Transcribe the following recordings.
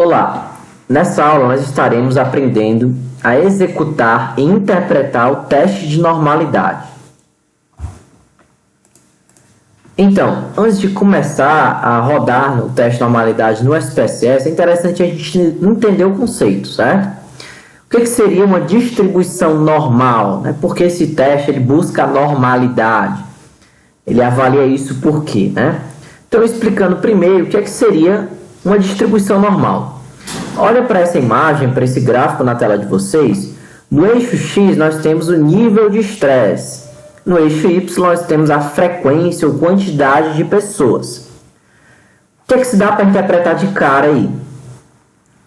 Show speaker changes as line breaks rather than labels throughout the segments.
Olá! Nessa aula nós estaremos aprendendo a executar e interpretar o teste de normalidade. Então, antes de começar a rodar o teste de normalidade no SPSS, é interessante a gente entender o conceito, certo? O que seria uma distribuição normal, né? Porque esse teste ele busca a normalidade. Ele avalia isso por quê, né? Então, explicando primeiro o que seria uma distribuição normal. Olha para essa imagem, para esse gráfico na tela de vocês. No eixo X, nós temos o nível de estresse. No eixo Y, nós temos a frequência ou quantidade de pessoas. O que se dá para interpretar de cara aí?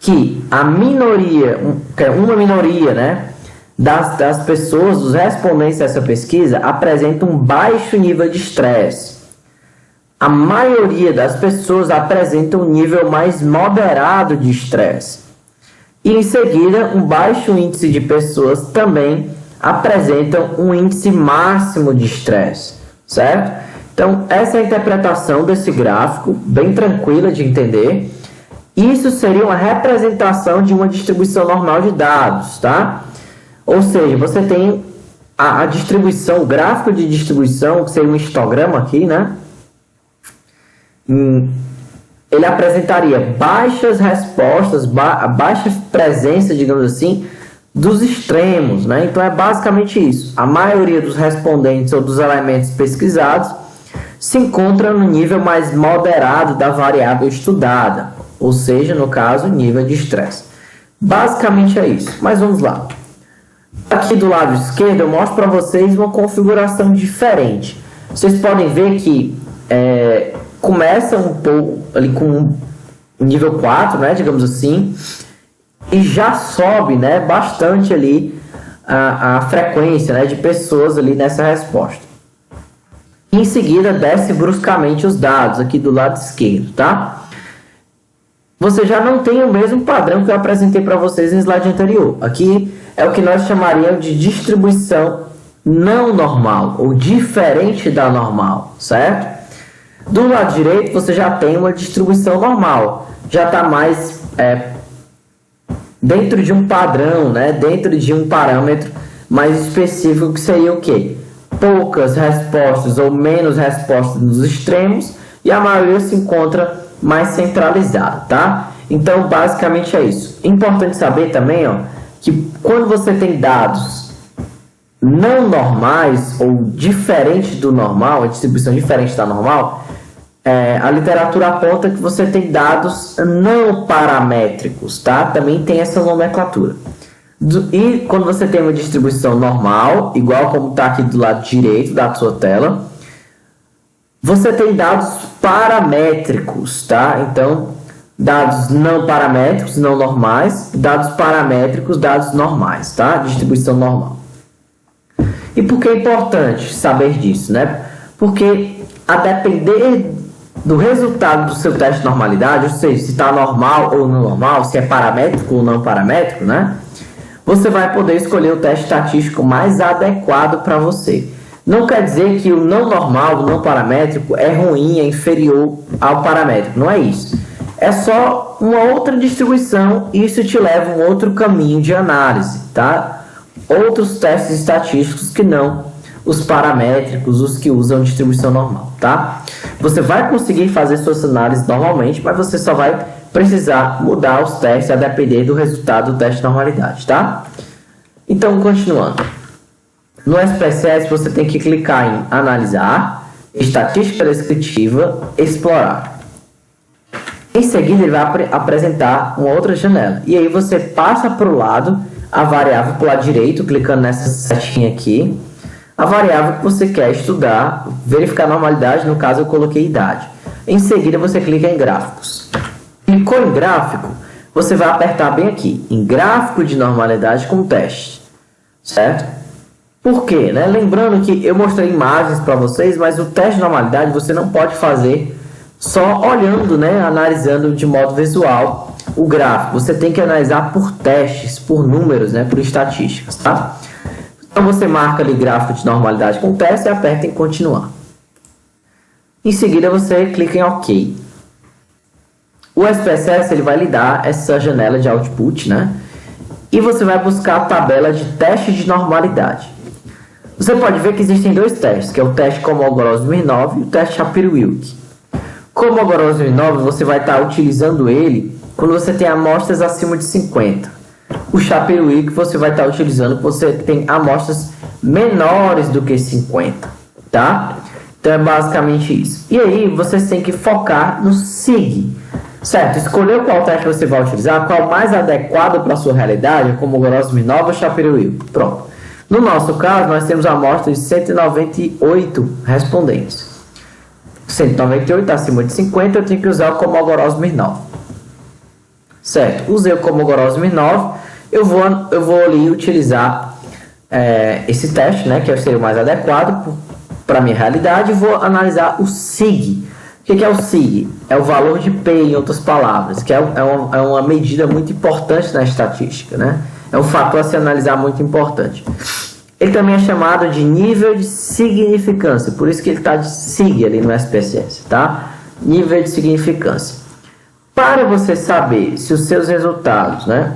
Que a minoria, uma minoria, né, das pessoas, dos respondentes dessa pesquisa, apresenta um baixo nível de estresse. A maioria das pessoas apresenta um nível mais moderado de estresse. E em seguida, um baixo índice de pessoas também apresentam um índice máximo de estresse, certo? Então, essa é a interpretação desse gráfico, bem tranquila de entender. Isso seria uma representação de uma distribuição normal de dados, tá? Ou seja, você tem a distribuição, o gráfico de distribuição, que seria um histograma aqui, né? Ele apresentaria baixas respostas, baixa presença, digamos assim, dos extremos, né? Então é basicamente isso. A maioria dos respondentes ou dos elementos pesquisados se encontra no nível mais moderado da variável estudada, ou seja, no caso, nível de estresse. Basicamente é isso. Mas vamos lá. Aqui do lado esquerdo eu mostro para vocês uma configuração diferente. Vocês podem ver que começa um pouco ali com nível 4, né, digamos assim, e já sobe, né, bastante ali a frequência, né, de pessoas ali nessa resposta. Em seguida, desce bruscamente os dados aqui do lado esquerdo, tá? Você já não tem o mesmo padrão que eu apresentei para vocês no slide anterior. Aqui é o que nós chamaríamos de distribuição não normal, ou diferente da normal, certo? Do lado direito, você já tem uma distribuição normal. Já está mais dentro de um padrão, né? Dentro de um parâmetro mais específico, que seria o quê? Poucas respostas ou menos respostas nos extremos e a maioria se encontra mais centralizada, tá? Então, basicamente é isso. Importante saber também, ó, que quando você tem dados não normais ou diferente do normal, a distribuição diferente da normal, a literatura aponta que você tem dados não paramétricos, tá? Também tem essa nomenclatura. E quando você tem uma distribuição normal, igual como está aqui do lado direito da sua tela, você tem dados paramétricos, tá? Então, dados não paramétricos, não normais, dados paramétricos, dados normais, tá? Distribuição normal. E por que é importante saber disso, né? Porque a depender do resultado do seu teste de normalidade, ou seja, se está normal ou não normal, se é paramétrico ou não paramétrico, né? Você vai poder escolher o teste estatístico mais adequado para você. Não quer dizer que o não normal, o não paramétrico é ruim, é inferior ao paramétrico, não é isso. É só uma outra distribuição e isso te leva a um outro caminho de análise, tá? Outros testes estatísticos que não os paramétricos, os que usam distribuição normal, tá? Você vai conseguir fazer suas análises normalmente, mas você só vai precisar mudar os testes a depender do resultado do teste de normalidade, tá? Então, continuando. No SPSS, você tem que clicar em analisar, estatística descritiva, explorar. Em seguida, ele vai apresentar uma outra janela. E aí você passa para o lado a variável para o lado direito, clicando nessa setinha aqui. A variável que você quer estudar, verificar a normalidade, no caso eu coloquei idade. Em seguida você clica em gráficos. Clicou em gráfico, você vai apertar bem aqui, em gráfico de normalidade com teste, certo? Por quê? Né? Lembrando que eu mostrei imagens para vocês, mas o teste de normalidade você não pode fazer só olhando, né? Analisando de modo visual o gráfico. Você tem que analisar por testes, por números, né? Por estatísticas, tá? Então, você marca ali gráfico de normalidade com teste e aperta em continuar. Em seguida, você clica em OK. O SPSS ele vai lhe dar essa janela de output, né? E você vai buscar a tabela de teste de normalidade. Você pode ver que existem dois testes, que é o teste Kolmogorov-Smirnov e o teste Shapiro-Wilk. Kolmogorov-Smirnov você vai estar utilizando ele quando você tem amostras acima de 50. O Shapiro-Wilk você vai estar utilizando quando você tem amostras menores do que 50, tá? Então é basicamente isso. E aí vocês têm que focar no SIG, certo? Escolher qual teste você vai utilizar, qual mais adequado para a sua realidade, como o Kolmogorov-Smirnov ou Shapiro-Wilk. Pronto. No nosso caso, nós temos a amostra de 198 respondentes. 198 acima de 50, eu tenho que usar o Kolmogorov-Smirnov. Certo? Usei o Kolmogorov-Smirnov, eu vou ali utilizar esse teste, né, que seria o mais adequado para a minha realidade, e vou analisar o SIG. O que é o SIG? É o valor de P, em outras palavras, que é uma medida muito importante na estatística, né? É um fator a se analisar muito importante. Ele também é chamado de nível de significância, por isso que ele está de SIG ali no SPSS, tá? Nível de significância. Para você saber se os seus resultados, né,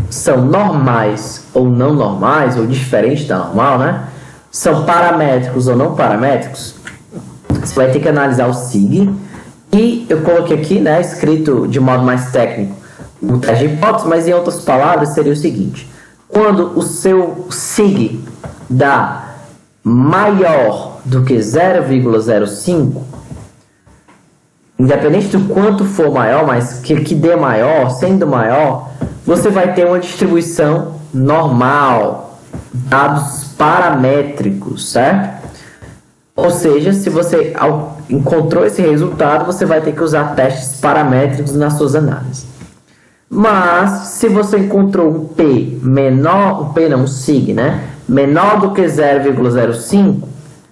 são normais ou não normais, ou diferentes da normal, né? São paramétricos ou não paramétricos, você vai ter que analisar o SIG. E eu coloquei aqui, né, escrito de modo mais técnico, o teste de hipótese, mas em outras palavras seria o seguinte: quando o seu SIG dá maior do que 0,05, independente do quanto for maior, mas que dê maior, sendo maior, você vai ter uma distribuição normal, dados paramétricos, certo? Ou seja, se você encontrou esse resultado, você vai ter que usar testes paramétricos nas suas análises. Mas, se você encontrou um P menor, um SIG, né, menor do que 0,05,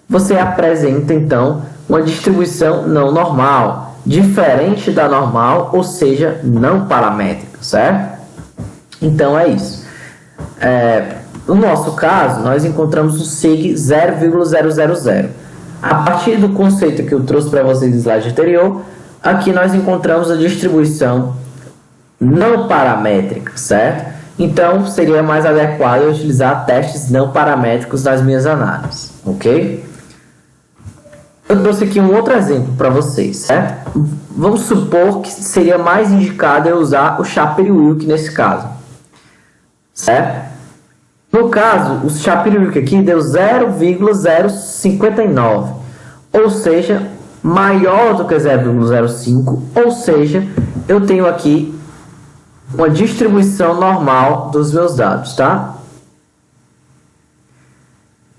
você apresenta, então, uma distribuição não normal, diferente da normal, ou seja, não paramétrica, certo? Então, é isso. No nosso caso, nós encontramos um SIG 0,000. A partir do conceito que eu trouxe para vocês no slide anterior, aqui nós encontramos a distribuição não paramétrica, certo? Então, seria mais adequado eu utilizar testes não paramétricos nas minhas análises, ok? Eu trouxe aqui um outro exemplo para vocês, certo? Vamos supor que seria mais indicado eu usar o Shapiro-Wilk nesse caso, certo? No caso, o Shapiro-Wilk aqui deu 0,059, ou seja, maior do que 0,05, ou seja, eu tenho aqui uma distribuição normal dos meus dados, tá?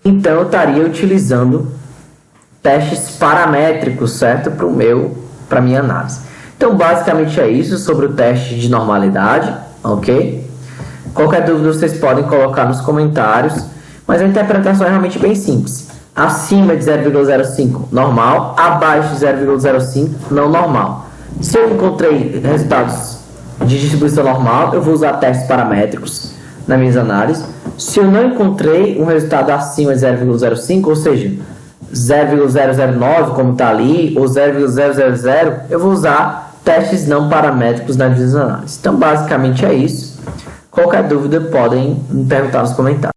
Então, eu estaria utilizando testes paramétricos, certo? Para minha análise. Então, basicamente é isso sobre o teste de normalidade, ok? Qualquer dúvida vocês podem colocar nos comentários, mas a interpretação é realmente bem simples. Acima de 0,05, normal. Abaixo de 0,05, não normal. Se eu encontrei resultados de distribuição normal, eu vou usar testes paramétricos nas minhas análises. Se eu não encontrei um resultado acima de 0,05, ou seja, 0,009, como está ali, ou 0,000, eu vou usar testes não paramétricos nas minhas análises. Então, basicamente é isso. Qualquer dúvida, podem me perguntar nos comentários.